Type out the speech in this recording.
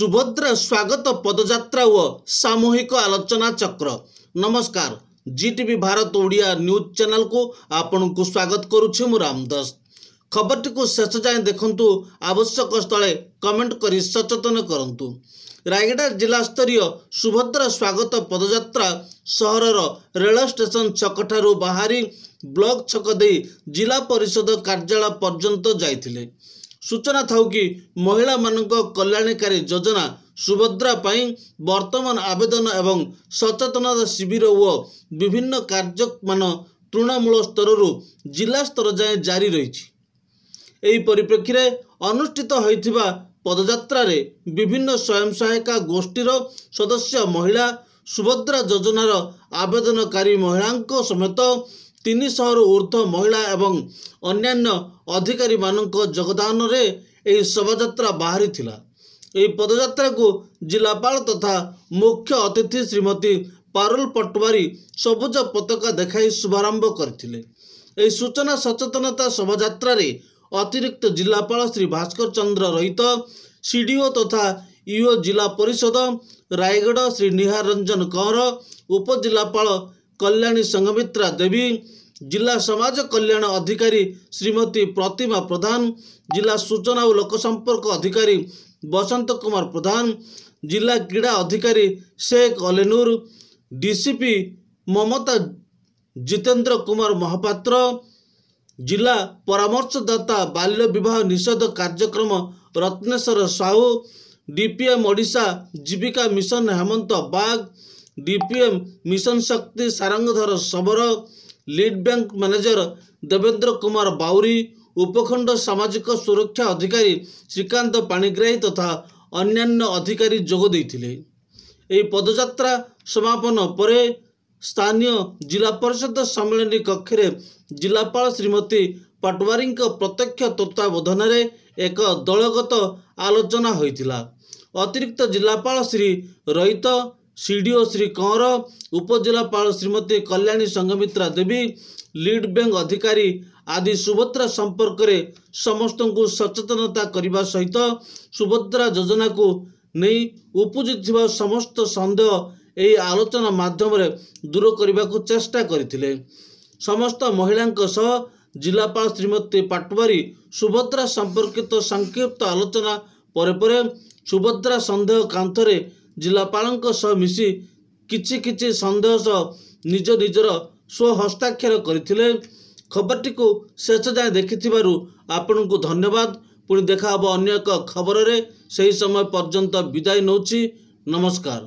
सुभद्रा स्वागत पदयात्रा व सामूहिक आलोचना चक्र। नमस्कार, जीटीवी भारत ओडिया न्यूज चैनल को आपन को स्वागत करुछि मु रामदास। खबरटी को शेष जाए देखंतु, आवश्यक स्थले कमेंट करी सचेतन करंतु। रायगड़ा जिला स्तरीय सुभद्रा स्वागत पदयात्रा सहरर रेल स्टेशन छकठारु बाहरी ब्लॉक छक दे जिला परिषद कार्यालय पर्यंत जाइथिले। सूचना थाउ कि महिला मानक कल्याणकारी योजना सुभद्रा पाई वर्तमान आवेदन एवं सचेतनता शिविर व विभिन्न कार्यक्रम तृणमूल स्तर जिला स्तर जाए जारी रही। एही परिप्रेक्षी अनुष्ठित होइथिबा पदयात्रा रे विभिन्न स्वयं सहायता गोष्ठीर सदस्य महिला सुभद्रा योजनार आवेदनकारी महिलांको समेत 300 रु ऊर्ध्व महिला एवं अन्यान्य अधिकारी मानक योगदान रे एही शोभायात्रा बाहरी थिला। एही पदयात्रा को जिलापाल तथा मुख्य अतिथि श्रीमती पारुल पटवारी सबुज पताका देखाई शुभारंभ करथिले। एही सूचना सचेतनता शोभायात्रा रे अतिरिक्त जिलापाल श्री भास्कर चंद्र रहित सीडीओ तथा ईओ जिला परिषद रायगढ़ श्री निहार रंजन कंवर, उपजिलापाल कल्याणी संघमित्रा देवी, जिला समाज कल्याण अधिकारी श्रीमती प्रतिमा प्रधान, जिला सूचना और लोकसंपर्क अधिकारी बसंत कुमार प्रधान, जिला क्रीड़ा अधिकारी शेख अलेनूर, डीसीपी ममता जितेंद्र कुमार महापात्र, जिला परामर्शदाता बाल्य विवाह निषेध कार्यक्रम रत्नेश्वर साहू, डीपीएम ओडिशा जीविका मिशन हेमंत बाग, डीपीएम मिशन शक्ति सारंगधर सबर, lead bank manager Devendra Kumar Bauri, उपखंड सामाजिक सुरक्षा अधिकारी श्रीकांत पाणिग्राही तथा अन्यान्य अधिकारी जोग देइथिले। एही पदयात्रा समापन परे स्थानीय जिला परिषद सम्मेलन कक्ष रे जिलापाल श्रीमती पटवारी प्रत्यक्ष तत्वावधान रे एक दलगत आलोचना होइथिला। अतिरिक्त जिलापाल श्री रहित, सीडीओ श्री कंवर, उपजिलापाल श्रीमती कल्याणी संघमित्रा देवी, लीड बैंक अधिकारी आदि सुभद्रा संपर्क रे समस्त को सचेतनता करने सहित सुभद्रा योजना को नहीं उपजिथिबा समस्त संदेह एही आलोचना माध्यम रे दूर करने को चेष्टा करथिले। समस्त महिलांक सह जिलापाल श्रीमती पटवारी सुभद्रा संपर्कित संक्षिप्त आलोचना परे सुभद्रा संदेह कांथरे जिलापालंक सह मिसी किछि संदेह सह निज निजर स्व हस्ताक्षर करथिले। खबरटी को शेष जाए देखिथिबारु आपनकु धन्यवाद। पुणी देखा हबो अन्य एक खबर रे, सही समय पर्यंत विदाय नौछि। नमस्कार।